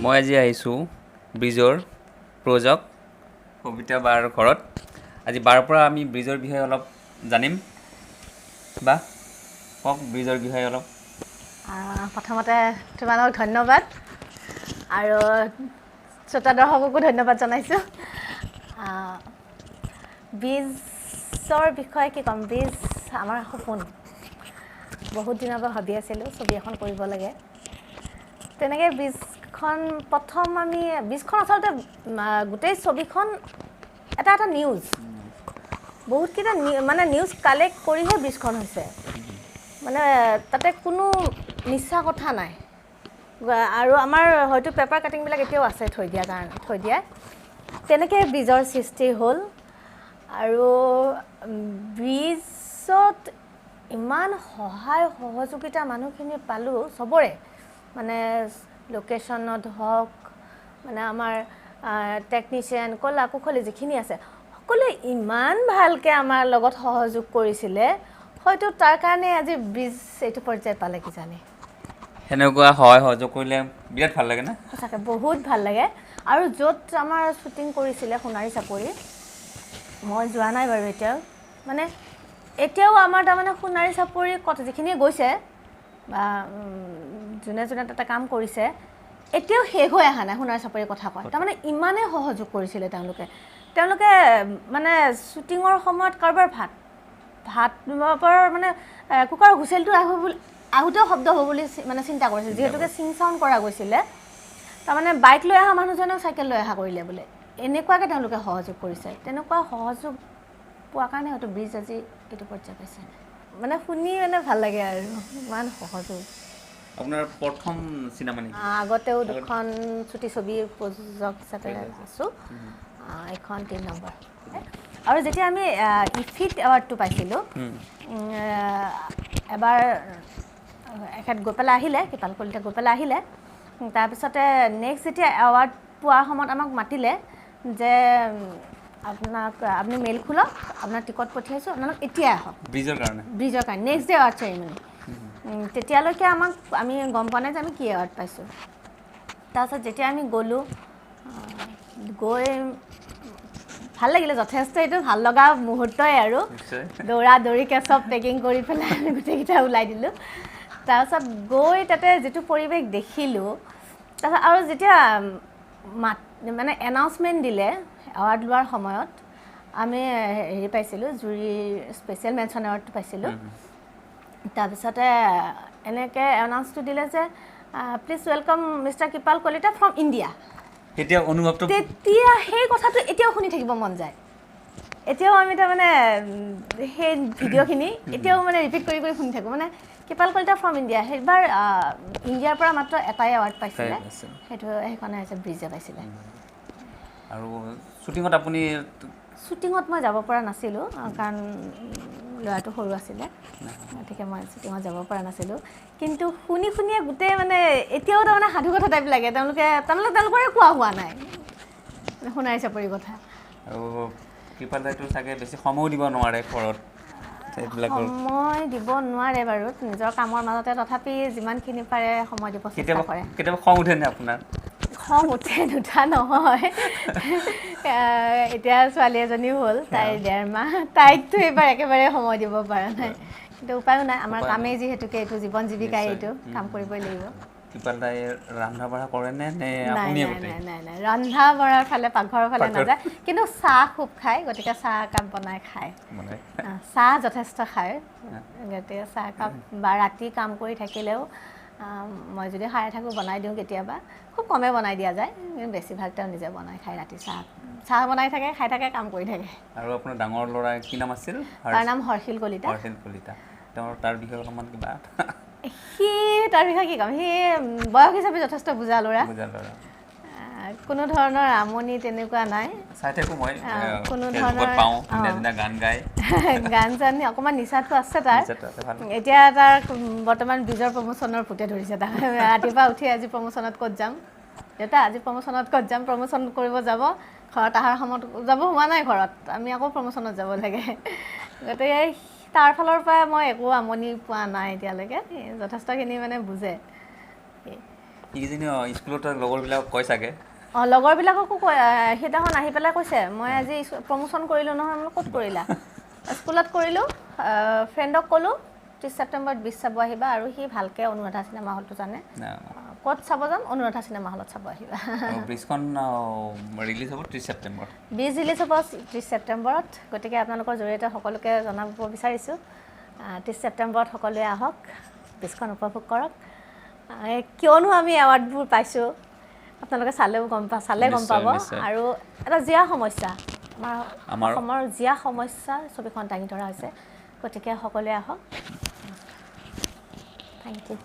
মই আজি আহিছোঁ ব্ৰিজৰ প্ৰজক কবিতা বাৰ ঘৰত। আজি বাৰ পৰা আমি ব্ৰিজৰ বিষয়ে অলপ জানিম। বা কওক ব্ৰিজৰ বিষয়ে অলপ। প্ৰথমতে তোমালোকক ধন্যবাদ আৰু শ্ৰোতা দৰ্শককো ধন্যবাদ জনাইছোঁ। ব্ৰিজৰ বিষয়ে কি ক'ম, ব্ৰিজ আমাৰ সপোন। বহুত দিনৰ পৰা ভাবি আছিলোঁ ছবি এখন কৰিব লাগে। তেনেকৈ ব্ৰিজখন ব্ৰিজখন আচলতে গোটেই ছবিখন এটা নিউজ। বহুতকেইটা মানে নিউজ কালেক্ট কৰিহে ব্ৰিজখন হৈছে। মানে তাতে কোনো মিছা কথা নাই। আৰু আমাৰ হয়তো পেপাৰ কাটিংবিলাক এতিয়াও আছে থৈ দিয়া। তেনেকৈ ব্ৰিজৰ সৃষ্টি হ'ল। আৰু ব্ৰিজত ইমান সহায় সহযোগিতা মানুহখিনি পালোঁ চবৰে, মানে লোকেশ্যনত হওক, মানে আমাৰ টেকনিচিয়ান কলা কুশলী যিখিনি আছে সকলোৱে ইমান ভালকৈ আমাৰ লগত সহযোগ কৰিছিলে। হয়তো তাৰ কাৰণে আজি ব্ৰিজ এইটো পৰ্যায় পালে কিজানি। সেনেকুৱা সহায় সহযোগ কৰিলে বিৰাট ভাল লাগে না? সঁচাকৈ বহুত ভাল লাগে। আৰু য'ত আমাৰ শ্বুটিং কৰিছিলে সোণাৰী চাপৰি, মই যোৱা নাই বাৰু এতিয়াও, মানে এতিয়াও আমাৰ তাৰমানে সোণাৰী চাপৰি কথা যিখিনিয়ে গৈছে বা যোনে যোনে তাতে কাম কৰিছে, এতিয়াও শেষ হৈ অহা নাই সোণাৰী চাপৰিৰ কথা কয়। তাৰমানে ইমানেই সহযোগ কৰিছিলে তেওঁলোকে মানে শ্বুটিঙৰ সময়ত কাৰোবাৰ ভাতৰ মানে কুকাৰৰ হুইচেলটো আহোঁতেও শব্দ হ'ব বুলি মানে চিন্তা কৰিছিল, যিহেতুকে চিং চাউণ্ড কৰা গৈছিলে। তাৰমানে বাইক লৈ অহা মানুহজনেও চাইকেল লৈ অহা কৰিলে বোলে, এনেকুৱাকৈ তেওঁলোকে সহযোগ কৰিছে। তেনেকুৱা সহযোগ পোৱাৰ কাৰণে হয়তো ব্ৰিজ আজি এইটো পৰ্যায় পাইছে। মানে শুনি মানে ভাল লাগে আৰু ইমান সহযোগ। আপোনাৰ প্ৰথম চিনেমা নেকি? আগতেও দুখন চুটি ছবিৰ প্ৰযোজক হিচাপে আছোঁ। এইখন 3 নম্বৰ। আৰু যেতিয়া আমি ইফিট এৱাৰ্ডটো পাইছিলোঁ, এবাৰ এখেত গৈ পেলাই আহিলে, কৃপাল কলিতা গৈ পেলাই আহিলে। তাৰপিছতে নেক্সট যেতিয়া এৱাৰ্ড পোৱাৰ সময়ত আমাক মাতিলে যে আপুনি মেইল খোলক, আপোনাৰ টিকট পঠিয়াইছোঁ, আপোনালোক এতিয়াই আহক ব্ৰিজৰ কাৰণে নেক্সট ডে এৱাৰ্ড চেৰিমনি। তেতিয়ালৈকে আমি গম পোৱা নাই যে আমি কি এৱাৰ্ড পাইছোঁ। তাৰপিছত যেতিয়া আমি গ'লোঁ, গৈ ভাল লাগিলে যথেষ্ট। এইটো ভাল লগা মুহূৰ্তই আৰু দৌৰা দৌৰিকৈ চব পেকিং কৰি পেলাই আমি গোটেইকেইটা ওলাই দিলোঁ। তাৰপিছত গৈ তাতে যিটো পৰিৱেশ দেখিলোঁ, তাৰপিছত আৰু যেতিয়া মানে এনাউন্সমেণ্ট দিলে এৱাৰ্ড লোৱাৰ সময়ত, আমি হেৰি পাইছিলোঁ, জুৰিৰ স্পেচিয়েল মেনশ্যন এৱাৰ্ডটো পাইছিলোঁ। তাৰপিছতে এনেকৈ এনাউন্সটো দিলে যে please welcome mister Kripal Kalita from India. তেতিয়া সেই কথাটো এতিয়াও শুনি থাকিব মন যায়। এতিয়াও আমি তাৰমানে সেই ভিডিঅ'খিনি এতিয়াও মানে ৰিপিট কৰি কৰি শুনি থাকোঁ। মানে কৃপাল কলিতা ফ্ৰম ইণ্ডিয়া, সেইবাৰ ইণ্ডিয়াৰ পৰা মাত্ৰ এটাই এৱাৰ্ড পাইছিলে, সেইখনে হৈছে ব্ৰিজে পাইছিলে। আৰু শ্বুটিঙত মই যাব পৰা নাছিলোঁ, কাৰণ ল'ৰাটো সৰু আছিলে, গতিকে মই শ্বুটিঙত যাব পৰা নাছিলোঁ। কিন্তু শুনিয়ে গোটেই মানে এতিয়াও তাৰমানে সাধু কথা টাইপ লাগে। তেওঁলোকৰে কোৱা হোৱা নাই সোণাৰী চাপৰিৰ কথা। আৰু কৃপাল দাইটো চাগে বেছি সময়ো দিব নোৱাৰে ঘৰত। সময় দিব নোৱাৰে বাৰু নিজৰ কামৰ মাজতে, তথাপি যিমানখিনি পাৰে সময় দিব চেষ্টা কৰে। কেতিয়াবা খং উঠেনে আপোনাৰ? খং উঠে, নুঠা নহয়। এতিয়া ছোৱালী এজনীও হ'ল, তাইৰ 1.5 মাহ, তাইকতো এইবাৰ একেবাৰে সময় দিব পৰা নাই। কিন্তু উপায়ো নাই, আমাৰ কামেই যিহেতুকে এইটো, জীৱন জীৱিকাই এইটো, কাম কৰিবই লাগিব। কৃপাল দাই ৰন্ধা বঢ়া কৰেনে নে নাই আপুনিয়ে নাই গোটেই? নাই নাই ৰন্ধা বঢ়াৰ ফালে, পাকঘৰৰ ফালে নাযায়। কিন্তু চাহ খুব খায়, গতিকে চাহ একাপ বনাই খায়। চাহ যথেষ্ট খায়, গতিকে চাহ একাপ, বা ৰাতি কাম কৰি থাকিলেও মই যদি সাৰে থাকোঁ বনাই দিওঁ কেতিয়াবা। খুব কমে বনাই দিয়া যায়, কিন্তু বেছিভাগ তেওঁ নিজে বনাই খায়। ৰাতি চাহ বনাই থাকে, খাই থাকে, কাম কৰি থাকে। আৰু আপোনাৰ ডাঙৰ ল'ৰা কি নাম আছিল? তাৰ নাম হৰ্ষিল কলিতা। তাৰ বিষয়ে অলপমান কিবা? তাৰ বিষয়ে কি ক'ম, সি বয়স হিচাপে যথেষ্ট বুজা ল'ৰা। কোনো ধৰণৰ আমনি তেনেকুৱা নাই। চাই থাকোঁ মই, কোনো ধৰণৰ গান চান, অকণমান নিচাটো আছে তাৰ। এতিয়া তাৰ বৰ্তমান ব্ৰিজৰ প্ৰমোচনৰ ভূতে ধৰিছে। তাৰ ৰাতিপুৱা উঠি আজি প্ৰমোচনত ক'ত যাম, দেউতা আজি প্ৰমোচনত ক'ত যাম, প্ৰমোচন কৰিব যাব। ঘৰত অহাৰ সময়ত যাব হোৱা নাই, ঘৰত আমি আকৌ প্ৰমোচনত যাব লাগে। গতিকে তাৰ ফালৰ পৰা মই একো আমনি পোৱা নাই এতিয়ালৈকে, যথেষ্টখিনি মানে বুজে। এইকেইজনী স্কুলত লগৰবিলাকক কয় চাগে লগৰবিলাককো সেইদিনাখন আহি পেলাই কৈছে মই আজি প্ৰমোশ্যন কৰিলোঁ নহয় মই ক'ত কৰিলা স্কুলত কৰিলোঁ ফ্ৰেণ্ডক ক'লোঁ 30 ছেপ্টেম্বৰত 20 চাব আহিবা আৰু সি ভালকৈ অনুৰাধা চিনেমা হলটো জানে ক'ত চাব যাম অনুৰাধা চিনেমা হলত চাব আহিবা ব্ৰিজখন ৰিলিজ হ'ব 30 ছেপ্টেম্বৰ ব্ৰিজ ৰিলিজ হ'ব 30 ছেপ্টেম্বৰত গতিকে আপোনালোকৰ জৰিয়তে সকলোকে জনাব বিচাৰিছোঁ 30 ছেপ্টেম্বৰত সকলোৱে আহক ব্ৰিজখন উপভোগ কৰক কিয়নো আমি এৱাৰ্ডবোৰ পাইছোঁ আপোনালোকে চালে গম পাব আৰু এটা জীয়া সমস্যা আমাৰ অসমৰ জীয়া সমস্যা ছবিখন দাঙি ধৰা হৈছে গতিকে সকলোৱে আহক থেংক ইউ